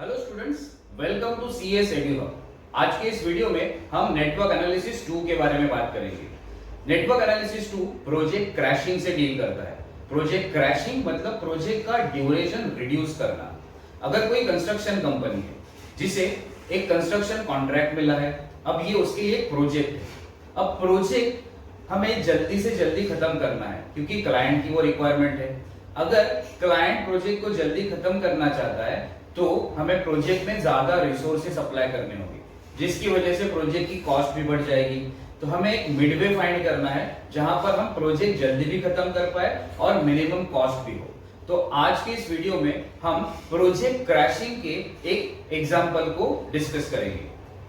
Hello students, welcome to CS Edu Hub. आज के इस वीडियो में हम नेटवर्क एनालिसिस 2 के बारे में बात करेंगे। नेटवर्क एनालिसिस 2 प्रोजेक्ट क्रैशिंग से डील करता है। प्रोजेक्ट क्रैशिंग मतलब प्रोजेक्ट का ड्यूरेशन रिड्यूस करना। अगर कोई कंस्ट्रक्शन कंपनी है जिसे एक कंस्ट्रक्शन कॉन्ट्रैक्ट मिला है, अब ये उसके लिए एक प्रोजेक्ट है। अब प्रोजेक्ट हमें जल्दी से जल्दी खत्म करना है क्योंकि क्लाइंट की वो रिक्वायरमेंट है। अगर क्लाइंट प्रोजेक्ट को जल्दी खत्म करना चाहता है तो हमें प्रोजेक्ट में ज्यादा रिसोर्सेस अप्लाई करने होंगे, जिसकी वजह से प्रोजेक्ट की कॉस्ट भी बढ़ जाएगी। तो हमें एक मिडवे फाइंड करना है जहां पर हम प्रोजेक्ट जल्दी भी खत्म कर पाए और मिनिमम कॉस्ट भी हो। तो आज के इस वीडियो में हम प्रोजेक्ट क्रैशिंग के एक एग्जांपल को डिस्कस करेंगे।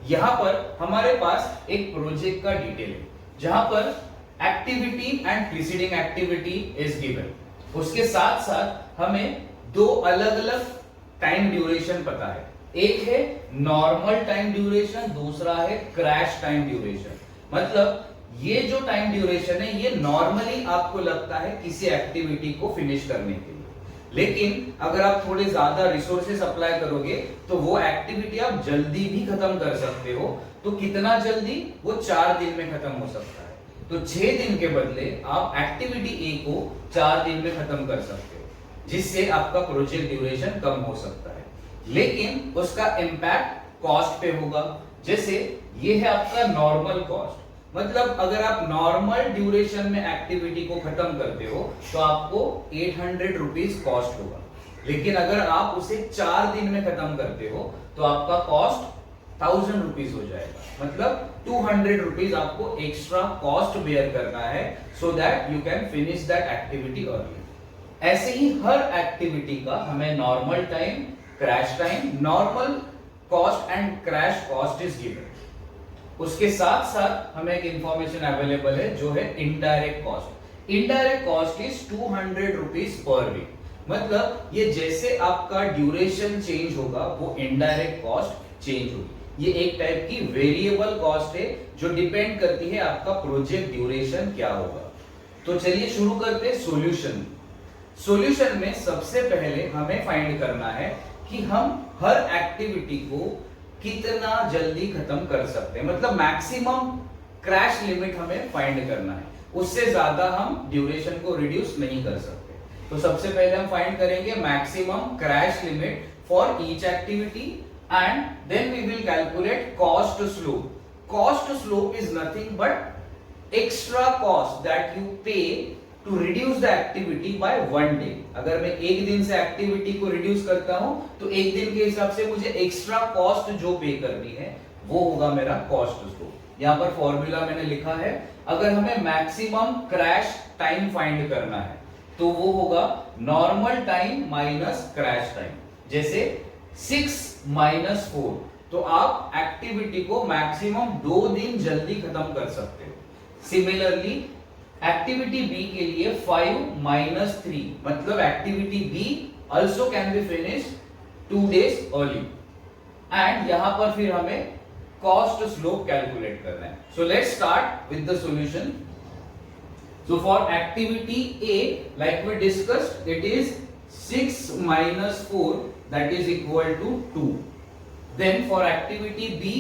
यहां पर हमारे पास एक प्रोजेक्ट का डिटेल है जहां पर activity and preceding activity is given. उसके साथ साथ हमें दो अलग अलग टाइम ड्यूरेशन पता है। एक है नॉर्मल टाइम ड्यूरेशन, दूसरा है क्रैश टाइम ड्यूरेशन। मतलब ये जो टाइम ड्यूरेशन है ये नॉर्मली आपको लगता है किसी एक्टिविटी को फिनिश करने के लिए, लेकिन अगर आप थोड़े ज्यादा रिसोर्सेस अप्लाई करोगे तो वो एक्टिविटी आप जल्दी भी खत्म कर सकते हो। तो कितना जल्दी? वो 4 दिन में खत्म हो सकता है। तो 6 दिन के बदले आप एक्टिविटी ए को 4 दिन में खत्म कर सकते हो, जिससे आपका प्रोजेक्ट ड्यूरेशन कम हो सकता है, लेकिन उसका इंपैक्ट कॉस्ट पे होगा। जैसे ये है आपका नॉर्मल कॉस्ट, मतलब अगर आप नॉर्मल ड्यूरेशन में एक्टिविटी को खत्म करते हो तो आपको 800 रुपीज कॉस्ट होगा, लेकिन अगर आप उसे 4 दिन में खत्म करते हो तो आपका कॉस्ट 1000 रुपीज हो जाएगा। मतलब 200 रुपीज आपको एक्स्ट्रा कॉस्ट बेयर करना है so that you can finish that activity early. ऐसे ही हर एक्टिविटी का हमें normal time, crash time, normal cost and crash cost is given. उसके साथ साथ हमें एक इंफॉर्मेशन अवेलेबल है जो है indirect cost. Indirect cost is 200 rupees per week. मतलब ये जैसे आपका ड्यूरेशन चेंज होगा वो इनडायरेक्ट कॉस्ट चेंज होगी। ये एक टाइप की वेरिएबल कॉस्ट है जो डिपेंड करती है आपका प्रोजेक्ट ड्यूरेशन क्या होगा। तो चलिए शुरू करते हैं सॉल्यूशन। सॉल्यूशन में सबसे पहले हमें फाइंड करना है कि हम हर एक्टिविटी को कितना जल्दी खत्म कर सकते हैं, मतलब मैक्सिमम क्रैश लिमिट हमें फाइंड करना है। उससे ज्यादा हम ड्यूरेशन को रिड्यूस नहीं कर सकते। तो सबसे पहले हम फाइंड करेंगे maximum crash limit for each activity and then we will calculate cost slope. Cost slope is nothing but extra cost that you pay to reduce the activity by 1 day. अगर मैं एक दिन से एक्टिविटी को reduce करता हूं तो एक दिन के हिसाब से मुझे एक्स्ट्रा कॉस्ट जो पे करनी है वो होगा मेरा कॉस्ट स्लोप। यहां पर फॉर्मूला मैंने लिखा है। अगर हमें मैक्सिमम क्रैश टाइम फाइंड करना है तो वो होगा normal time minus crash time. जैसे 6 माइनस 4, तो आप एक्टिविटी को मैक्सिमम 2 दिन जल्दी खत्म कर सकते हो। सिमिलरली एक्टिविटी बी के लिए 5 माइनस 3, मतलब activity B also can be finish 2 days early. And यहां पर फिर हमें कॉस्ट स्लोप कैलकुलेट करना है। So let's start with the solution. So for activity A, like we discussed, it is 6 minus 4 that is equal to 2। Then for activity B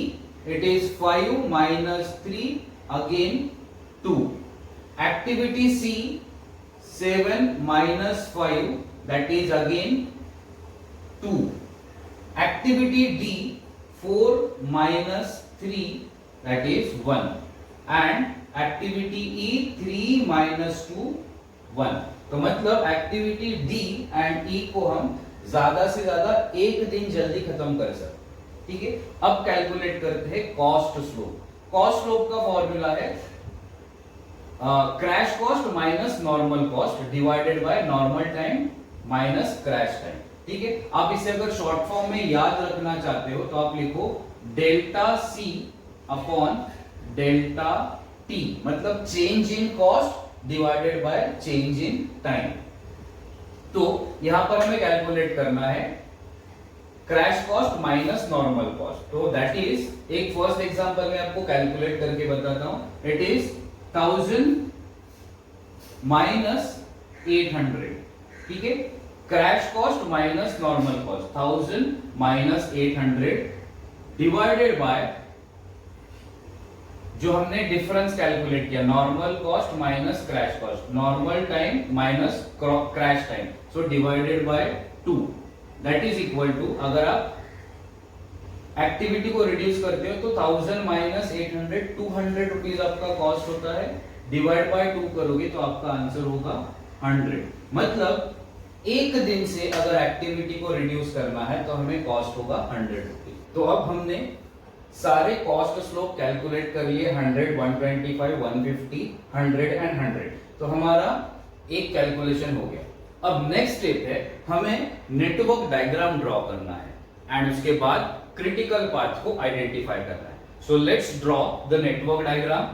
it is 5 minus 3 again 2। Activity C 7 minus 5 that is again 2. Activity D 4 minus 3 that is 1. And activity E 3 minus 2 1. तो मतलब activity D and E को हम ज्यादा से ज्यादा एक दिन जल्दी खत्म कर सकते। ठीक है, अब कैलकुलेट करते हैं कॉस्ट स्लोप। कॉस्ट स्लोप का फॉर्मूला है crash cost minus normal cost divided by normal time minus crash time. ठीक है, आप इसे अगर शॉर्ट फॉर्म में याद रखना चाहते हो तो आप लिखो delta C upon delta T, मतलब change in cost divided by change in time. तो यहां पर हमें कैलकुलेट करना है crash cost minus normal cost. तो दैट इज, एक फर्स्ट एग्जांपल में आपको कैलकुलेट करके बताता हूं। It is 1000 minus 800। ठीक है, crash cost minus normal cost, 1000 minus 800 divided by जो हमने डिफरेंस कैलकुलेट किया, normal cost minus crash cost, normal time minus crash time, so divided by 2, that is equal to, अगर आप एक्टिविटी को reduce करते हो तो 1000 माइनस 800, 200 रुपीज आपका कॉस्ट होता है, डिवाइड बाय 2 करोगे तो आपका आंसर होगा 100। मतलब एक दिन से अगर एक्टिविटी को रिड्यूस करना है तो हमें कॉस्ट होगा 100 रुपीज। तो अब हमने सारे कॉस्ट स्लोप कैलकुलेट कर लिए, 100, 125, 150, 100 एंड 100। तो हमारा एक कैलकुलेशन हो गया। अब नेक्स्ट स्टेप है, हमें नेटवर्क डायग्राम ड्रॉ करना है एंड उसके बाद क्रिटिकल पाथ को आइडेंटिफाई करना है। So let's draw the network diagram.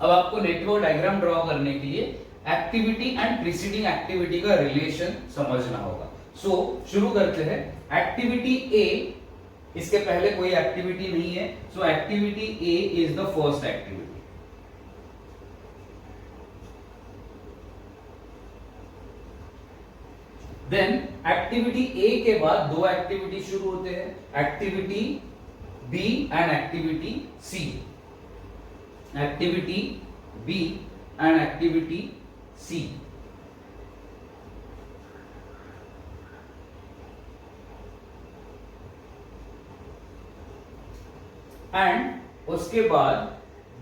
अब आपको नेटवर्क डायग्राम ड्रॉ करने के लिए एक्टिविटी एंड प्रीसीडिंग एक्टिविटी का रिलेशन समझना होगा। सो शुरू करते हैं। एक्टिविटी ए, इसके पहले कोई एक्टिविटी नहीं है, so activity A is the first activity. Then activity A के बाद दो एक्टिविटी शुरू होते हैं, activity B and activity C. Activity B and activity C. And उसके बाद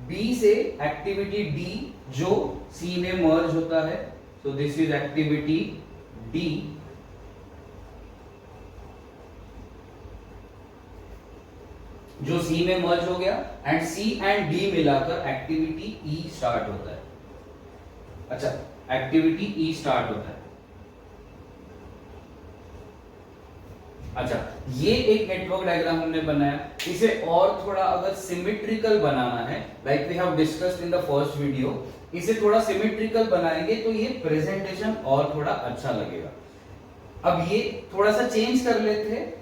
बी से एक्टिविटी डी जो सी में मर्ज होता है, so this is activity D. जो सी में मर्ज हो गया एंड सी एंड डी मिलाकर एक्टिविटी ई स्टार्ट होता है। अच्छा, एक्टिविटी ई स्टार्ट होता है। अच्छा, ये एक नेटवर्क डायग्राम हमने बनाया। इसे और थोड़ा अगर सिमेट्रिकल बनाना है, like we have discussed in the first video, इसे थोड़ा सिमेट्रिकल बनाएंगे तो ये प्रेजेंटेशन और थोड़ा अच्छा लगेगा। अब ये थोड़ा सा चेंज कर लेते हैं।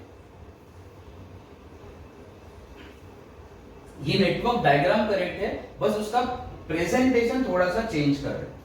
ये नेटवर्क डायग्राम करेक्ट है, बस उसका प्रेजेंटेशन थोड़ा सा चेंज कर रहे हैं।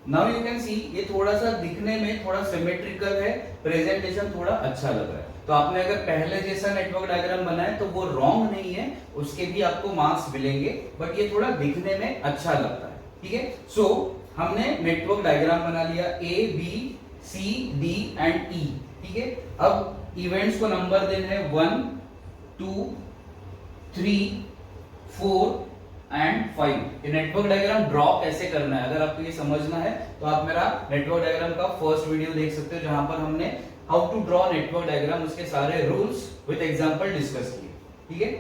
नाउ यू कैन सी ये थोड़ा सा दिखने में थोड़ा सिमेट्रिकल है, प्रेजेंटेशन थोड़ा अच्छा लग रहा है। तो आपने अगर पहले जैसा नेटवर्क डायग्राम बनाया तो वो रॉन्ग नहीं है, उसके भी आपको मार्क्स मिलेंगे, बट ये थोड़ा दिखने में अच्छा लगता है। ठीक है, सो हमने नेटवर्क डायग्राम बना लिया, A B C D and E. ठीक है, अब इवेंट्स को नंबर देने हैं 1 2 3 4 एंड 5। ये नेटवर्क डायग्राम ड्रॉ कैसे करना है, अगर आपको ये समझना है तो आप मेरा नेटवर्क डायग्राम का फर्स्ट वीडियो देख सकते हो, जहां पर हमने how to draw network diagram, उसके सारे रूल्स विद एग्जांपल डिस्कस किए। ठीक है,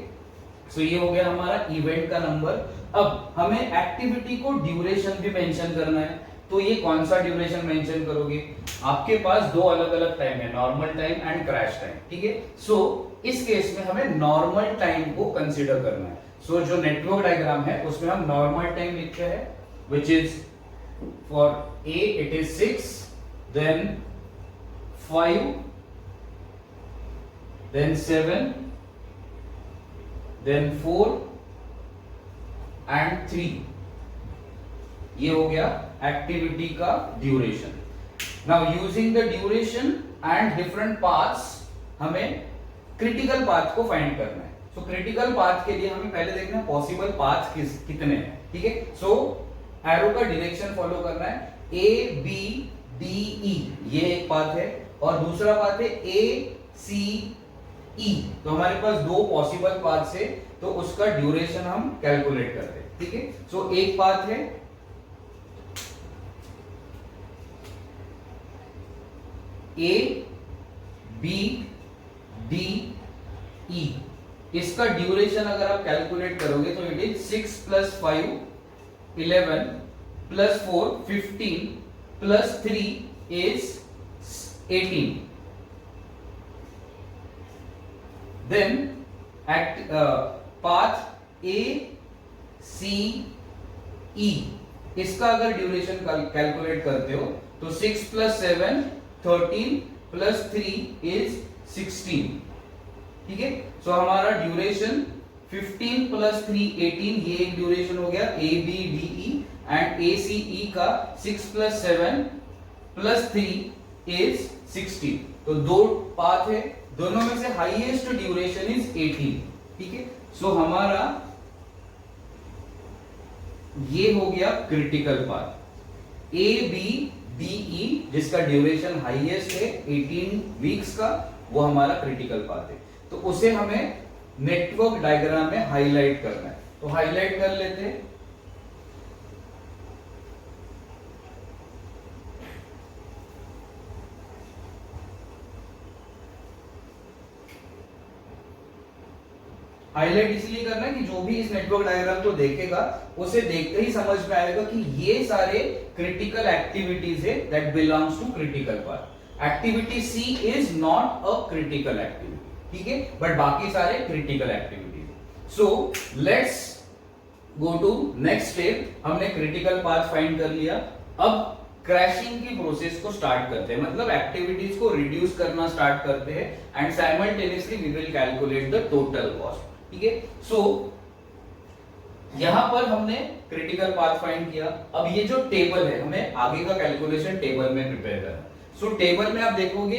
सो ये हो गया हमारा इवेंट का नंबर। अब हमें एक्टिविटी को ड्यूरेशन भी मेंशन करना है, तो ये कौन सा ड्यूरेशन मेंशन करोगे? आपके पास दो अलग अलग टाइम है, normal time and crash time. ठीक है, सो इस केस में हमें नॉर्मल टाइम को कंसीडर करना है। सो जो नेटवर्क डायग्राम है उसमें हम नॉर्मल टाइम लिखते हैं, which is for A it is 6, then 5, then 7, then 4 and 3। ये हो गया एक्टिविटी का duration. Now using the duration and different paths, हमें क्रिटिकल पाथ को फाइंड करना है। सो क्रिटिकल पाथ के लिए हमें पहले देखना है पॉसिबल पाथ कितने हैं। ठीक है, सो एरो का डायरेक्शन फॉलो करना है, ए बी डी ई ये एक पाथ है, और दूसरा पाथ है ए सी ई। तो हमारे पास दो पॉसिबल पाथ है, तो उसका ड्यूरेशन हम कैलकुलेट करते हैं। ठीक है, सो एक पाथ है ए बी डी ई, इसका ड्यूरेशन अगर आप कैलकुलेट करोगे तो it is 6 + 5 11 + 4 15 + 3 is 18। Then path A C ई, इसका अगर ड्यूरेशन कैलकुलेट करते हो तो 6 + 7 13 + 3 इज 16, ठीक है। सो हमारा ड्यूरेशन 15 + 3 18, ये एक ड्यूरेशन हो गया A B D E, and A C E का 6 + 7 + 3 इज 16। तो दो पाथ है, दोनों में से हाईएस्ट ड्यूरेशन इज 18, ठीक है। सो हमारा ये हो गया critical path A B D E, जिसका ड्यूरेशन हाईएस्ट है 18 वीक्स का, वो हमारा क्रिटिकल पाथ है। तो उसे हमें नेटवर्क डायग्राम में हाईलाइट करना है, तो हाईलाइट कर लेते हैं। हाईलाइट इसलिए करना है कि जो भी इस नेटवर्क डायग्राम को देखेगा उसे देखते ही समझ में आएगा कि ये सारे क्रिटिकल एक्टिविटीज है that belongs to critical path. Activity C is not a critical activity, ठीक है, बट बाकी सारे critical activities. So let's go to next step. हमने क्रिटिकल पाथ फाइंड कर लिया, अब क्रैशिंग की प्रोसेस को स्टार्ट करते हैं, मतलब एक्टिविटीज को रिड्यूस करना स्टार्ट करते हैं, and simultaneously we will calculate the total cost, ठीक है। सो यहां पर हमने क्रिटिकल पाथ फाइंड किया। अब ये जो टेबल है, हमें आगे का कैलकुलेशन टेबल में प्रिपेयर करना। सो टेबल में आप देखोगे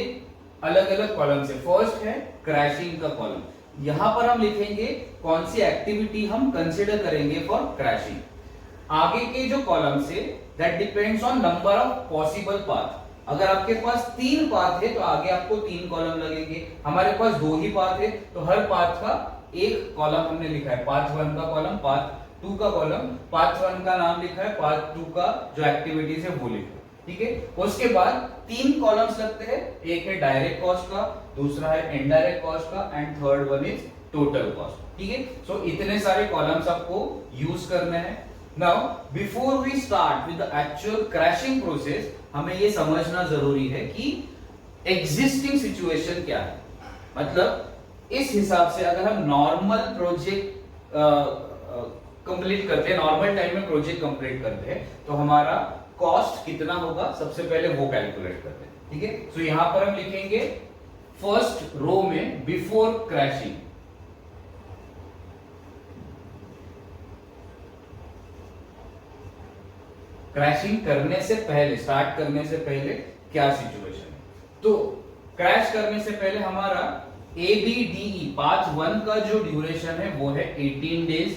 अलग अलग कॉलम से, फर्स्ट है क्रैशिंग का कॉलम, यहां पर हम लिखेंगे कौन सी एक्टिविटी हम कंसीडर करेंगे फॉर क्रैशिंग। आगे के जो column say that depends on number of possible path. अगर आपके पास 3 पाथ है तो आगे आपको 3 कॉलम लगेंगे, हमारे पास 2 ही पाथ है तो हर पाथ का एक कॉलम हमने लिखा है, पाथ 1 का कॉलम, पाथ 2 का कॉलम, पाथ 1 का नाम लिखा है, पाथ 2 का जो एक्टिविटीज है वो लिखा है, ठीक है। उसके बाद 3 कॉलम्स लगते हैं, एक है डायरेक्ट कॉस्ट का, दूसरा है इनडायरेक्ट कॉस्ट का, and third one is total cost, ठीक है। सो इतने सारे कॉलम्स आपको यूज करने हैं। Now before we start with the actual crashing process, हमें ये समझना जरूरी है कि एग्जिस्टिंग सिचुएशन क्या है। मतलब इस हिसाब से अगर हम नॉर्मल प्रोजेक्ट कंप्लीट करते हैं, नॉर्मल टाइम में प्रोजेक्ट कंप्लीट करते हैं, तो हमारा कॉस्ट कितना होगा सबसे पहले वो कैलकुलेट करते हैं, ठीक है। सो यहां पर हम लिखेंगे फर्स्ट रो में बिफोर क्रैशिंग, क्रैशिंग करने से पहले, स्टार्ट करने से पहले क्या सिचुएशन है। तो क्रैश करने से पहले हमारा A B D E path 1 का जो ड्यूरेशन है वो है 18 डेज,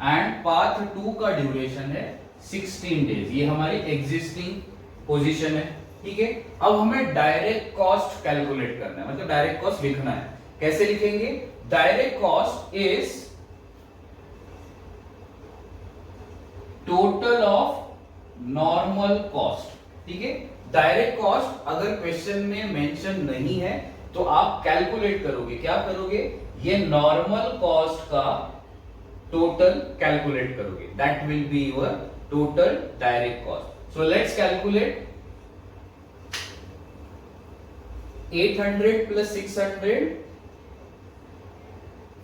एंड पाथ 2 का ड्यूरेशन है 16 डेज। ये हमारी एग्जिस्टिंग पोजीशन है, ठीक है। अब हमें डायरेक्ट कॉस्ट कैलकुलेट करना है, मतलब डायरेक्ट कॉस्ट लिखना है। कैसे लिखेंगे? Direct cost is total of normal cost, ठीक है। डायरेक्ट कॉस्ट अगर क्वेश्चन में मेंशन नहीं है तो आप कैलकुलेट करोगे, क्या करोगे? ये नॉर्मल कॉस्ट का टोटल कैलकुलेट करोगे, that will be your total direct cost. So let's calculate 800 plus 600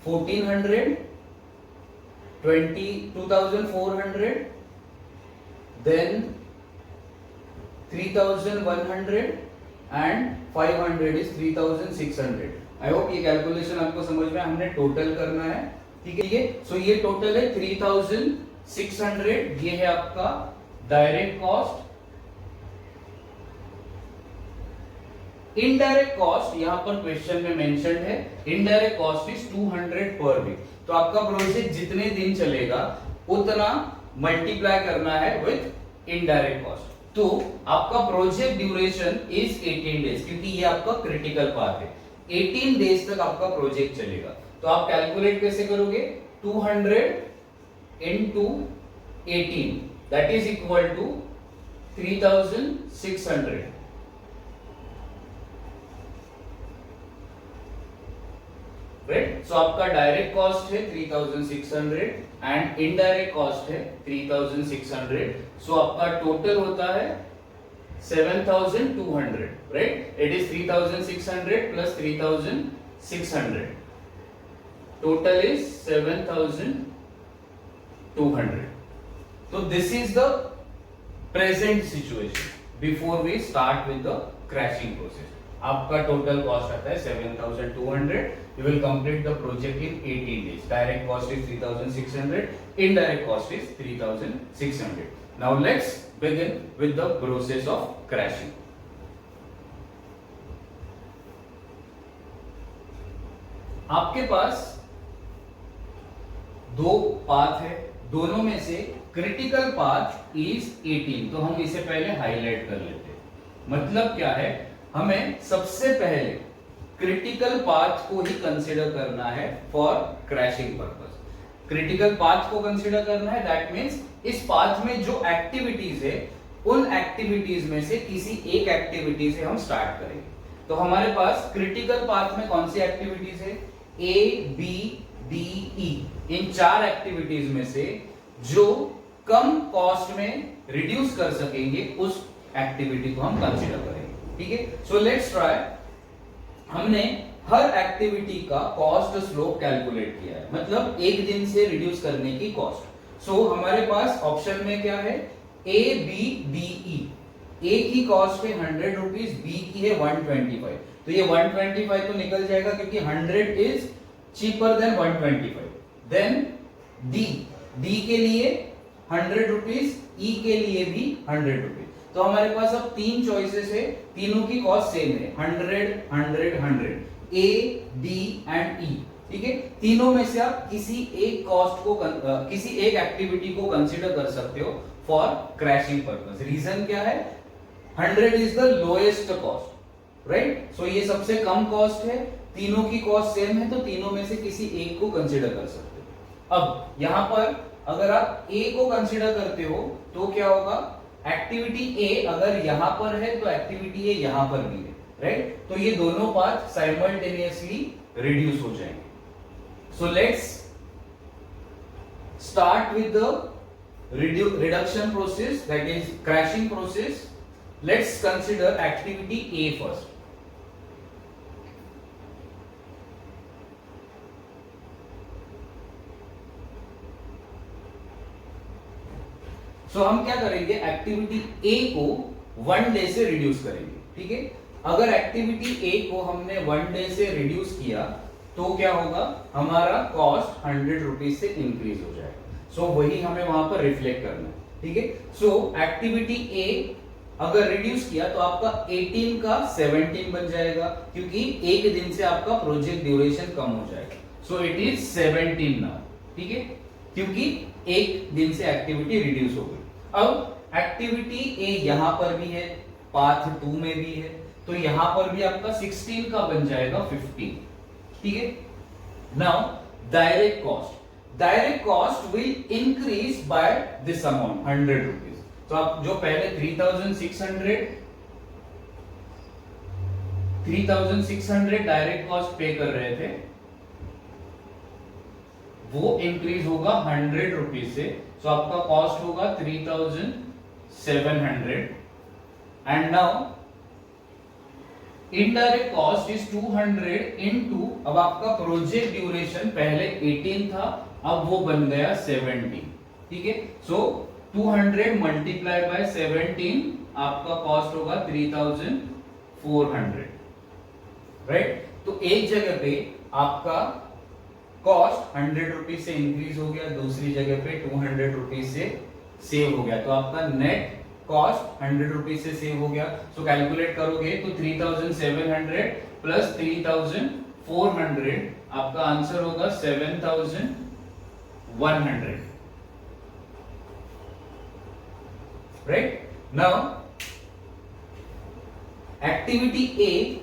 1400 2400 then 3100 and 500 is 3600। I hope ये कैलकुलेशन आपको समझ में, हमने टोटल करना है, ठीक है। ये सो ये टोटल है 3600, ये है आपका डायरेक्ट कॉस्ट। इनडायरेक्ट कॉस्ट यहां पर क्वेश्चन में मेंशन्ड है, इनडायरेक्ट कॉस्ट इज 200 पर वीक। तो आपका प्रोजेक्ट जितने दिन चलेगा उतना मल्टीप्लाई करना है विद इनडायरेक्ट कॉस्ट। तो आपका प्रोजेक्ट ड्यूरेशन इज 18 डेज, क्योंकि ये आपका क्रिटिकल पार्ट है। 18 डेज तक आपका प्रोजेक्ट चलेगा। तो आप कैलकुलेट कैसे करोगे? 200 into 18 that is equal to 3600। Right, so आपका डायरेक्ट कॉस्ट है 3600 एंड इनडायरेक्ट कॉस्ट है 3600। सो आपका टोटल होता है 7200, right. It is 3600 plus 3600, total is 7,200. So this is the present situation before we start with the crashing process. आपका total cost आता है 7,200. You will complete the project in 18 days. Direct cost is 3,600. Indirect cost is 3,600. Now let's begin with the process of crashing. आपके पास दो path है, दोनों में से critical path is 18. तो हम इसे पहले हाईलाइट कर लेते हैं. मतलब क्या है, हमें सबसे पहले क्रिटिकल पाथ को ही कंसीडर करना है for crashing purpose. Critical path को कंसीडर करना है, दैट मींस इस पाथ में जो एक्टिविटीज है उन एक्टिविटीज में से किसी एक एक्टिविटी से हम स्टार्ट करेंगे. तो हमारे पास क्रिटिकल पाथ में कौन सी एक्टिविटीज है, ए बी डी ई. इन चार एक्टिविटीज में से जो कम कॉस्ट में रिड्यूस कर सकेंगे उस एक्टिविटी को हम कंसीडर करेंगे. ठीक है, सो लेट्स ट्राई. हमने हर एक्टिविटी का कॉस्ट स्लोप कैलकुलेट किया है, मतलब एक दिन से रिड्यूस करने की कॉस्ट. सो हमारे पास ऑप्शन में क्या है, ए बी डी ई. ए की कॉस्ट है 100 रुपीज, बी की है 125. तो ये 125 तो निकल जाएगा क्योंकि 100 is cheaper than 125. Then D, D के लिए 100 रुपीज, ई के लिए भी 100 रुपीज. तो हमारे पास अब तीन चॉइसेस है, तीनों की कॉस्ट सेम है, 100 100 100, ए डी एंड ई. ठीक है, तीनों में से आप किसी एक कॉस्ट को किसी एक एक्टिविटी को कंसीडर कर सकते हो फॉर क्रैशिंग पर्पस. रीजन क्या है, 100 is the lowest cost, right. So ये सबसे कम कॉस्ट है, तीनों की कॉस्ट सेम है, तो तीनों में से किसी एक को कंसीडर कर सकते हो. अब यहां पर अगर आप ए को कंसीडर करते हो तो क्या होगा, एक्टिविटी ए अगर यहां पर है तो एक्टिविटी ए यहां पर भी है, राइट. तो ये दोनों पाथ साइमल्टेनियसली रिड्यूस हो जाएंगे. So let's start with the reduction process, that is crashing process. Let's consider activity A first. So हम क्या करेंगे, एक्टिविटी ए को 1 डे से रिड्यूस करेंगे. ठीक है, अगर एक्टिविटी ए को हमने 1 डे से रिड्यूस किया तो क्या होगा, हमारा कॉस्ट 100 रुपीज से इंक्रीज हो जाएगा. सो वही हमें वहां पर रिफ्लेक्ट करना है. ठीक है, सो एक्टिविटी ए अगर रिड्यूस किया तो आपका 18 का 17 बन जाएगा, क्योंकि एक दिन से आपका प्रोजेक्ट ड्यूरेशन कम हो जाएगा. So it is 17 now. ठीक है, क्योंकि एक दिन से एक्टिविटी रिड्यूस हो गई. अब एक्टिविटी ए यहां पर भी है, पाथ 2 में भी है, तो यहां पर भी आपका 16 का बन जाएगा 15. ठीक है, now direct cost will increase by this amount 100 rupees. तो आप जो पहले 3,600 डायरेक्ट कॉस्ट पे कर रहे थे वो इंक्रीज होगा 100 रुपीज से. सो आपका कॉस्ट होगा 3,700. And now indirect cost is 200 into, अब आपका प्रोजेक्ट ड्यूरेशन पहले 18 था, अब वो बन गया 17. ठीक है, सो 200 मल्टीप्लाई बाय 17 आपका कॉस्ट होगा 3,400, राइट. तो एक जगह पे आपका कॉस्ट 100 रुपीज से इंक्रीज हो गया, दूसरी जगह पे 200 रुपीज से सेव हो गया. तो आपका नेट कॉस्ट 100 रुपीज से सेव हो गया. सो कैलकुलेट करोगे तो 3,700 प्लस 3,400 आपका आंसर होगा 7,100, राइट. नाउ एक्टिविटी ए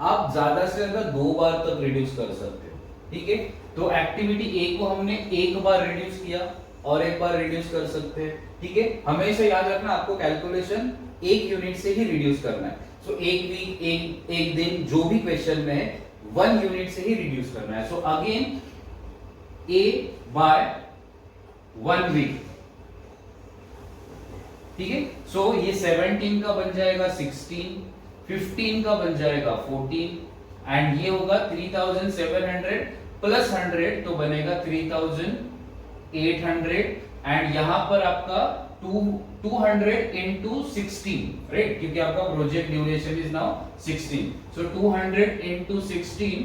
आप ज्यादा से ज्यादा 2 बार तक रिड्यूस कर सकते हो. ठीक है, तो एक्टिविटी ए को हमने एक बार रिड्यूस किया और एक बार रिड्यूस कर सकते हैं. ठीक है, हमेशा याद रखना आपको कैलकुलेशन 1 यूनिट से ही रिड्यूस करना है. सो एक वीक, एक दिन, जो भी क्वेश्चन में है 1 यूनिट से ही रिड्यूस करना है. सो अगेन ए बाय 1 वीक. ठीक है, सो ये 17 का बन जाएगा 16, 15 का बन जाएगा 14 एंड ये होगा 3,700 प्लस 100 तो बनेगा 3800 एंड यहां पर आपका 200 into 16 राइट, क्योंकि आपका project duration is now 16, so 200 into 16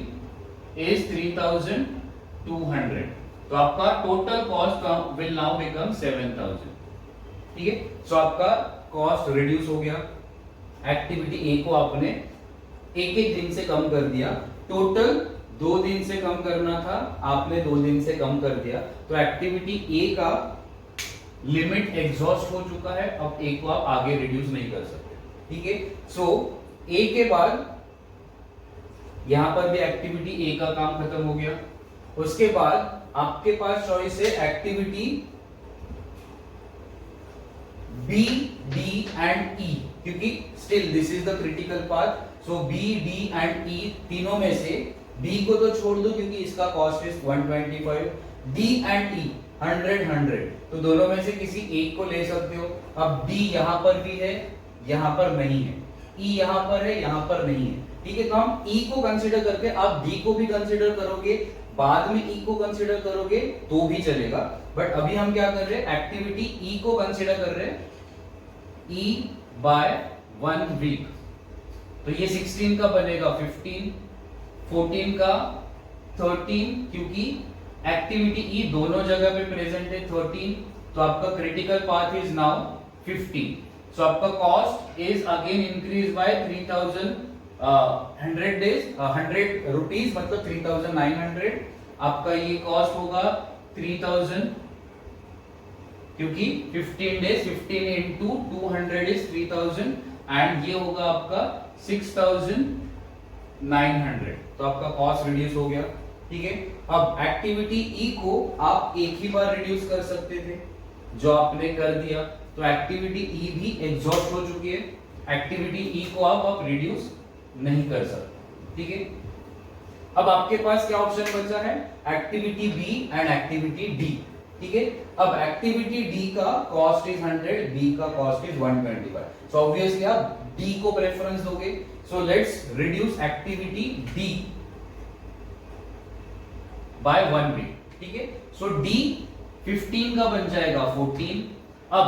is 3200, तो आपका total cost will now become 7000। ठीक है, सो आपका कॉस्ट रिड्यूस हो गया। एक्टिविटी ए को आपने एक एक दिन से कम कर दिया, टोटल 2 दिन से कम करना था, आपने 2 दिन से कम कर दिया, तो एक्टिविटी ए का लिमिट एग्जॉस्ट हो चुका है। अब ए को आप आगे रिड्यूस नहीं कर सकते। ठीक है, सो ए के बाद यहां पर भी एक्टिविटी ए का काम खत्म हो गया। उसके बाद आपके पास चॉइस है activity B, D and E, क्योंकि still this is the critical part. So B, D and E तीनों में से बी को तो छोड़ दो क्योंकि इसका कॉस्ट इज 125, डी एंड ई 100, तो दोनों में से किसी एक को ले सकते हो। अब डी यहां पर भी है, यहां पर नहीं है, ई यहां पर है, यहां पर नहीं है। ठीक है, तो हम ई को कंसीडर करके आप डी को भी कंसीडर करोगे, बाद में ई को कंसीडर करोगे तो भी चलेगा, बट अभी हम क्या कर रहे हैं, एक्टिविटी ई को कंसीडर कर रहे हैं, ई बाय 1 वीक, तो ये 16 का बनेगा 15, 14 का 13, क्योंकि एक्टिविटी ई दोनों जगह पे प्रेजेंट है 13, तो आपका क्रिटिकल पाथ इज नाउ 15, सो आपका cost is again increase by 3100 days 100 rupees, मतलब 3900। आपका ये कॉस्ट होगा 3000, क्योंकि 15 डेज 15 इंटू 200 इज 3000 एंड ये होगा आपका 6900, तो आपका कॉस्ट रिड्यूस हो गया। ठीक है, अब एक्टिविटी ई को आप एक ही बार रिड्यूस कर सकते थे, जो आपने कर दिया, तो एक्टिविटी ई भी एग्जॉस्ट हो चुकी है। एक्टिविटी ई को आप रिड्यूस नहीं कर सकते। ठीक है, अब आपके पास क्या ऑप्शन बचा है, activity B and activity D. ठीक है, अब एक्टिविटी डी का कॉस्ट इज 100, बी का कॉस्ट इज 125, सो ऑब्वियसली आप डी को प्रेफरेंस दोगे। So let's reduce activity D by 1 week. ठीक है, सो डी 15 का बन जाएगा 14। अब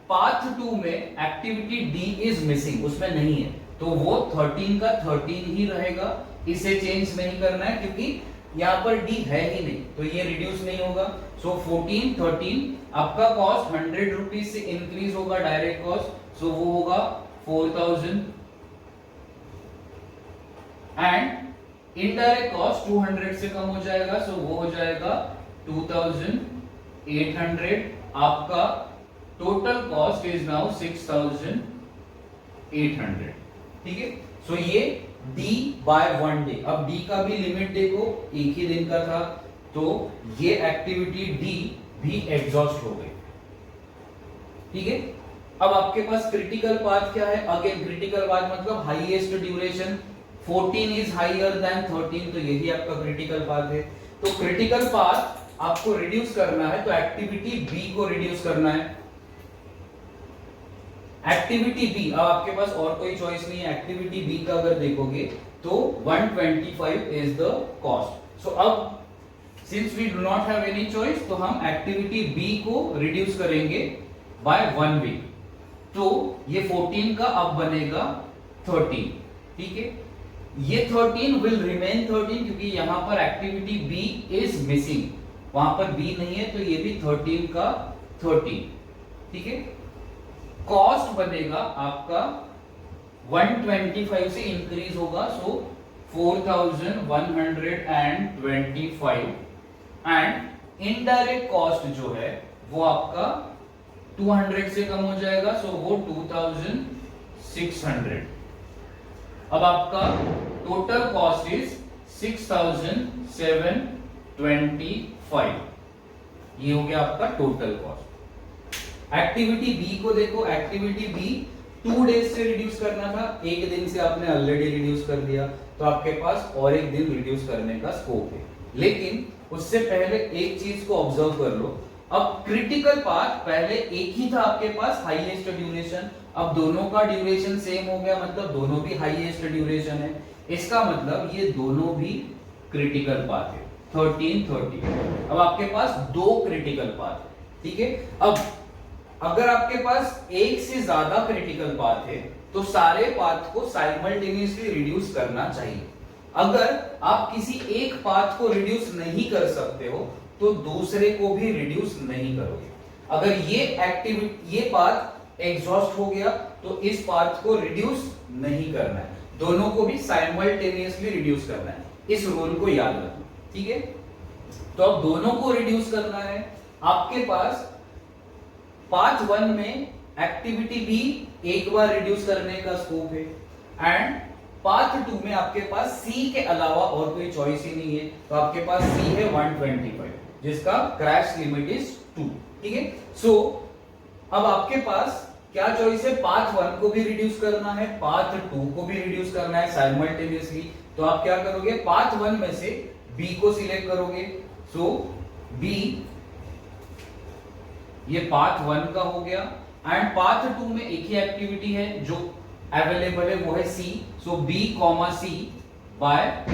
पाथ 2 में एक्टिविटी डी इज मिसिंग, उसमें नहीं है, तो वो 13 का 13 ही रहेगा, इसे चेंज नहीं करना है क्योंकि यहां पर डी है ही नहीं, तो ये रिड्यूस नहीं होगा। सो 14, 13 आपका कॉस्ट 100 रुपीज से इंक्रीज होगा डायरेक्ट कॉस्ट, सो वो होगा 4000 एंड इनडायरेक्ट कॉस्ट 200 से कम हो जाएगा, सो वो हो जाएगा 2800। आपका टोटल कॉस्ट इज नाउ 6800। ठीक है, सो ये डी बाय 1 डे। अब डी का भी लिमिट देखो, एक ही दिन का था, तो ये एक्टिविटी डी भी एग्जॉस्ट हो गई। ठीक है, अब आपके पास क्रिटिकल पाथ क्या है, अगेन क्रिटिकल पाथ मतलब highest duration, 14 is higher than 13, तो यही आपका क्रिटिकल पाथ है। तो क्रिटिकल पाथ आपको रिड्यूस करना है, तो एक्टिविटी बी को रिड्यूस करना है। एक्टिविटी बी, अब आपके पास और कोई चॉइस नहीं है, एक्टिविटी बी का अगर देखोगे तो 125 इज द कॉस्ट। सो अब since we do not have any choice, तो हम एक्टिविटी बी को रिड्यूस करेंगे बाय 1 वीक, तो ये 14 का अब बनेगा 13। ठीक है, ये 13 विल रिमेन 13 क्योंकि यहां पर एक्टिविटी बी इज मिसिंग, वहां पर बी नहीं है, तो ये भी 13 का 13। ठीक है, कॉस्ट बनेगा आपका 125 से इंक्रीज होगा, सो 4125 एंड इनडायरेक्ट कॉस्ट जो है वो आपका 200 से कम हो जाएगा, सो वो 2600। अब आपका टोटल कॉस्ट इज 6725, ये हो गया आपका टोटल कॉस्ट। एक्टिविटी बी को देखो, एक्टिविटी बी 2 डेज से रिड्यूस करना था, एक दिन से आपने ऑलरेडी रिड्यूस कर दिया, तो आपके पास और एक दिन रिड्यूस करने का स्कोप है। लेकिन उससे पहले एक चीज को ऑब्जर्व कर लो, अब क्रिटिकल पाथ पहले एक ही था आपके पास, हाईएस्ट ड्यूरेशन, अब दोनों का ड्यूरेशन सेम हो गया, मतलब दोनों भी हाईएस्ट ड्यूरेशन है, इसका मतलब ये दोनों भी क्रिटिकल पाथ है। 1330। अब आपके पास दो क्रिटिकल पाथ है, ठीक है। अब अगर आपके पास एक से ज्यादा क्रिटिकल पाथ है तो सारे पाथ को साइमल्टेनियसली रिड्यूस करना चाहिए। अगर आप किसी एक पाथ को रिड्यूस नहीं कर सकते हो तो दूसरे को भी रिड्यूस नहीं करोगे। अगर ये पाथ एग्जॉस्ट हो गया तो इस पाथ को रिड्यूस नहीं करना है, दोनों को भी साइमल्टेनियसली रिड्यूस करना है। इस रूल को याद रखना, ठीक है। तो अब दोनों को रिड्यूस करना है। आपके पास पाथ 1 में एक्टिविटी बी एक बार रिड्यूस करने का स्कोप है एंड पाथ 2 में आपके पास सी के अलावा और कोई चॉइस ही नहीं है, तो आपके पास सी है 125 जिसका क्रैश लिमिट इज 2, ठीक है। सो अब आपके पास क्या चॉइस है, पाथ 1 को भी रिड्यूस करना है, पाथ 2 को भी रिड्यूस करना है साइमल्टेनियसली। तो आप क्या करोगे, पाथ 1 में से बी को सिलेक्ट करोगे। सो बी ये पाथ 1 का हो गया एंड पाथ 2 में एक ही एक्टिविटी है जो अवेलेबल है, वो है सी। सो बी कॉमा सी बाय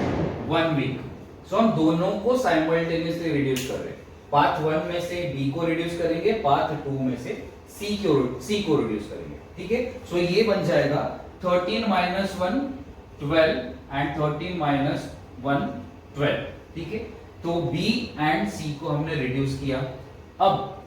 1 वीक। सो हम दोनों को साइमल्टेनियसली रिड्यूस कर रहे हैं। पाथ 1 में से बी को रिड्यूस करेंगे, पाथ 2 में से सी को रिड्यूस करेंगे, ठीक है। सो ये बन जाएगा 13 माइनस 1 12 एंड 13 माइनस 1 12, ठीक है। तो बी एंड सी को हमने रिड्यूस किया। अब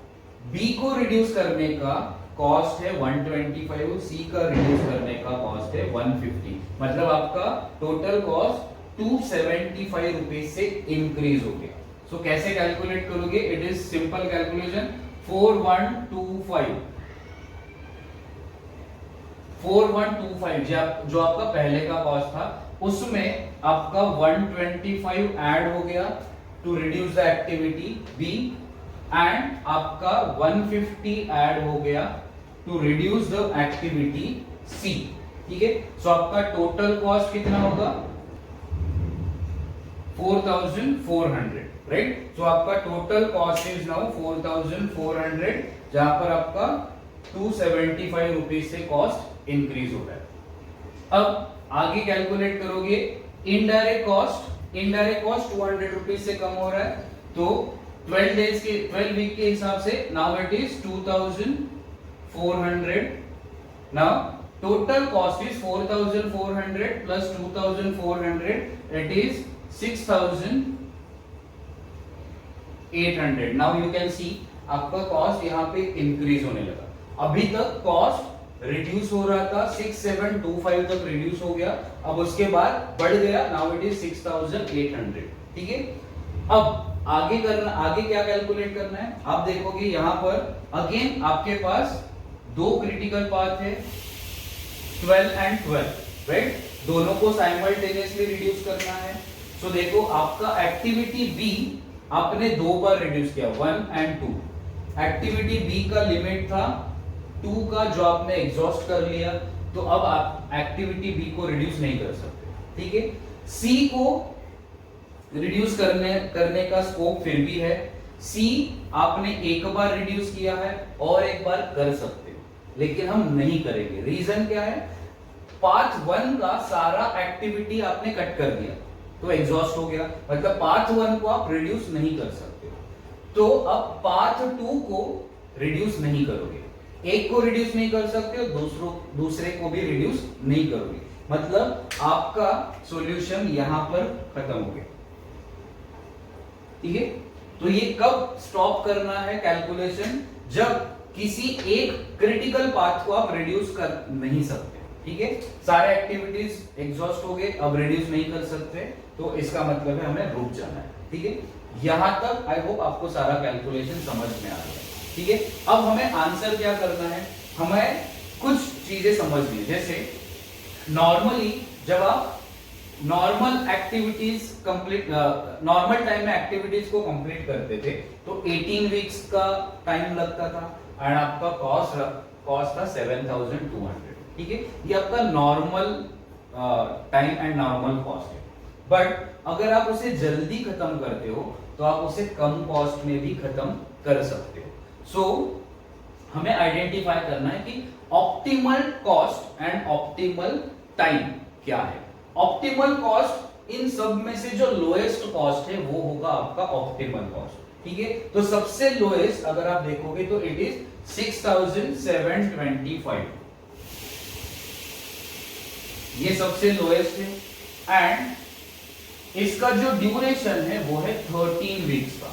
बी को रिड्यूस करने का कॉस्ट है 125, सी का रिड्यूस करने का कॉस्ट है 150, मतलब आपका टोटल कॉस्ट 275 रुपीज से इंक्रीज हो गया। सो कैसे कैलकुलेट करोगे, इट इज सिंपल कैलकुलेशन। 4125 जो आपका पहले का कॉस्ट था उसमें आपका 125 ऐड हो गया to reduce the activity B and आपका 150 ऐड हो गया to reduce the activity C, ठीक है। सो आपका टोटल कॉस्ट कितना होगा 4400, राइट। सो आपका टोटल कॉस्ट इज नाउ 4400, जहां पर आपका 275 रुपीज से कॉस्ट इंक्रीज हो रहा है। अब आगे कैलकुलेट करोगे इनडायरेक्ट कॉस्ट 200 रुपीज से कम हो रहा है, तो 12 वीक के हिसाब से now it is 2400। Now total cost is 4400 plus 2400, it is 6800। Now you can see आपका कॉस्ट यहाँ पे इंक्रीज होने लगा। अभी तक कॉस्ट रिड्यूस हो रहा था, 6725 तक रिड्यूस हो गया, अब उसके बाद बढ़ गया, नाउ इट इज 6800, ठीक है। अब आगे क्या कैलकुलेट करना है, आप देखोगे यहां पर अगेन आपके पास दो क्रिटिकल पाथ है 12 एंड 12, राइट। दोनों को साइमल्टेनियसली रिड्यूस करना है। सो देखो आपका एक्टिविटी बी आपने दो बार रिड्यूस किया, 1 एंड 2। एक्टिविटी बी का लिमिट था 2 का जो आपने एग्जॉस्ट कर लिया, तो अब आप एक्टिविटी बी को रिड्यूस नहीं कर सकते, ठीक है। सी को रिड्यूस करने का स्कोप फिर भी है। सी आपने एक बार रिड्यूस किया है और एक बार कर सकते हो, लेकिन हम नहीं करेंगे। रीजन क्या है, पाथ 1 का सारा एक्टिविटी आपने कट कर दिया तो एग्जॉस्ट हो गया, मतलब पाथ 1 को आप रिड्यूस नहीं कर सकते हो। तो अब पाथ 2 को रिड्यूस नहीं करोगे, एक को रिड्यूस नहीं कर सकते हो, दूसरे को भी रिड्यूस नहीं करोगे, मतलब आपका सॉल्यूशन यहां पर खत्म हो गया, ठीक है। तो ये कब स्टॉप करना है कैलकुलेशन, जब किसी एक क्रिटिकल पाथ को आप रिड्यूस कर नहीं सकते, ठीक है। सारे एक्टिविटीज एग्जॉस्ट हो गए, अब रिड्यूस नहीं कर सकते, तो इसका मतलब है हमें रुक जाना है, ठीक है। यहां तक आई होप आपको सारा कैलकुलेशन समझ में आ गया, ठीक है। अब हमें आंसर क्या करना है, हमें कुछ चीजें समझनी है। जैसे नॉर्मली जब आप normal activities complete normal time में एक्टिविटीज को कंप्लीट करते थे तो 18 वीक्स का टाइम लगता था एंड आपका कॉस्ट था 7200, ठीक है। ये आपका normal time and normal cost है। बट अगर आप उसे जल्दी खत्म करते हो तो आप उसे कम कॉस्ट में भी खत्म कर सकते हो। सो हमें आइडेंटिफाई करना है कि optimal cost and optimal time क्या है। ऑप्टिमल कॉस्ट इन सब में से जो लोएस्ट कॉस्ट है वो होगा आपका ऑप्टिमल कॉस्ट। ठीक है, तो सबसे लोएस्ट अगर आप देखोगे तो इट इज 6725, ये सबसे लोएस्ट है। एंड इसका जो ड्यूरेशन है वो है 13 वीक्स का।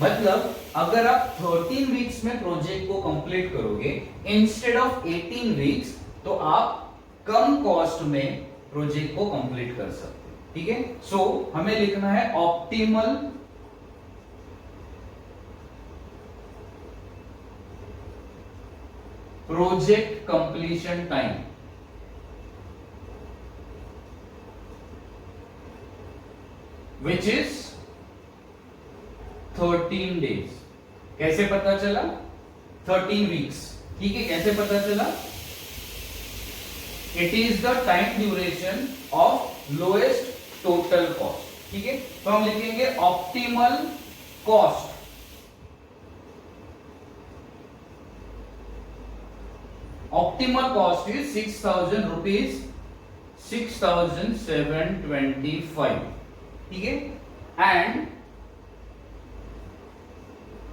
मतलब अगर आप 13 वीक्स में प्रोजेक्ट को कंप्लीट करोगे इंस्टेड ऑफ 18 वीक्स, तो आप कम कॉस्ट में प्रोजेक्ट को कंप्लीट कर सकते हो। ठीक है, सो हमें लिखना है optimal project completion time, which is 13 days. कैसे पता चला? 13 वीक्स। ठीक है, कैसे पता चला? It is the time duration of lowest total cost. ठीक है, तो हम लिखेंगे optimal cost, optimal cost is 6000 rupees, 6725। ठीक है, एंड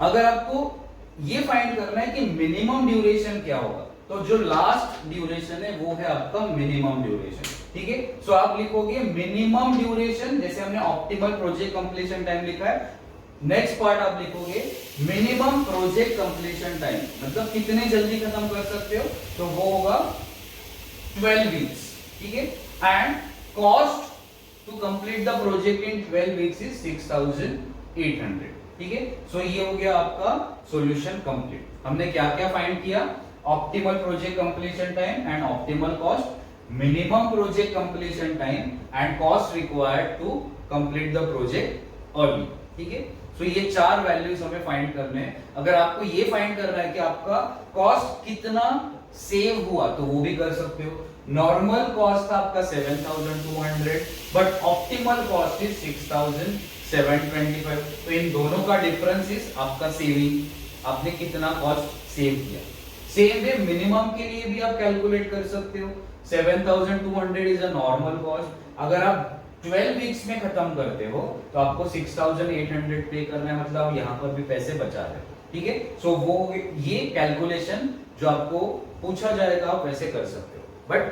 अगर आपको ये फाइंड करना है कि मिनिमम ड्यूरेशन क्या होगा, तो जो लास्ट ड्यूरेशन है वो है आपका मिनिमम ड्यूरेशन। ठीक है, सो आप लिखोगे मिनिमम ड्यूरेशन, जैसे हमने ऑप्टिमल प्रोजेक्ट कंप्लीशन टाइम लिखा है। नेक्स्ट पार्ट आप लिखोगे मिनिमम प्रोजेक्ट कंप्लीशन टाइम, मतलब कितने जल्दी खत्म कर सकते हो, तो वो होगा 12 वीक्स। ठीक है, and cost to complete the project in 12 weeks is 6800। ठीक है, सो ये हो गया आपका सॉल्यूशन कंप्लीट। हमने क्या क्या फाइंड किया? Optimal project completion time and optimal cost, minimum project completion time and cost required to complete the project early. ठीक है, सो ये चार वैल्यूज हमें फाइंड करने हैं। अगर आपको ये फाइंड करना है कि आपका कॉस्ट कितना सेव हुआ, तो वो भी कर सकते हो। नॉर्मल कॉस्ट था आपका 7200, बट ऑप्टिमल कॉस्ट इज 6725। तो इन दोनों का डिफरेंस इज आपका सेविंग, आपने कितना कॉस्ट सेव किया। सेम वे मिनिमम के लिए भी आप कैलकुलेट कर सकते हो। 7200 इज अ नॉर्मल कॉस्ट। अगर आप 12 वीक्स में खत्म करते हो तो आपको 6800 पे करना है, मतलब यहां पर भी पैसे बचा रहे हो। ठीक है, सो वो ये कैलकुलेशन जो आपको पूछा जाएगा आप वैसे कर सकते हो, बट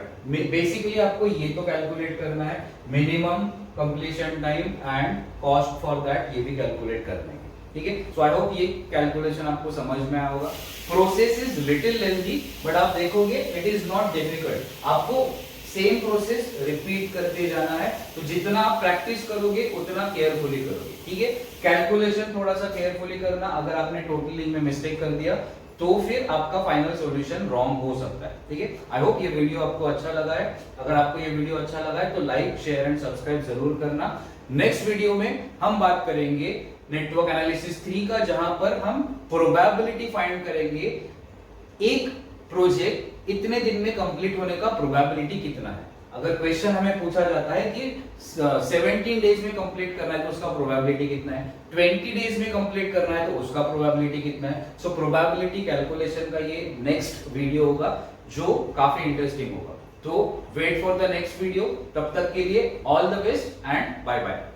बेसिकली आपको ये तो कैलकुलेट करना है minimum completion time and cost for that, ये भी कैलकुलेट करना है। ठीक है, सो आई होप ये कैलकुलेशन आपको समझ में आया होगा। Process is little lengthy, but आप देखोगे इट इज नॉट डिफिकल्ट। आपको सेम प्रोसेस रिपीट करते जाना है, तो जितना आप प्रैक्टिस करोगे उतना केयरफुली करोगे। ठीक है, कैलकुलेशन थोड़ा सा केयरफुली करना। अगर आपने टोटलिंग में मिस्टेक कर दिया तो फिर आपका फाइनल सॉल्यूशन रॉन्ग हो सकता है। ठीक है, आई होप ये वीडियो आपको अच्छा लगा है। अगर आपको ये वीडियो अच्छा लगा है तो लाइक, शेयर एंड सब्सक्राइब जरूर करना। नेक्स्ट वीडियो में हम बात करेंगे नेटवर्क एनालिसिस 3 का, जहां पर हम प्रोबेबिलिटी फाइंड करेंगे। एक प्रोजेक्ट इतने दिन में कंप्लीट होने का प्रोबेबिलिटी कितना है। अगर क्वेश्चन हमें पूछा जाता है कि 17 डेज में कंप्लीट करना है तो उसका प्रोबेबिलिटी कितना है, 20 डेज में कंप्लीट करना है तो उसका प्रोबेबिलिटी कितना है। सो प्रोबेबिलिटी कैलकुलेशन का ये नेक्स्ट वीडियो होगा जो काफी इंटरेस्टिंग होगा। तो wait for the next video. तब तक के लिए all the best and bye bye.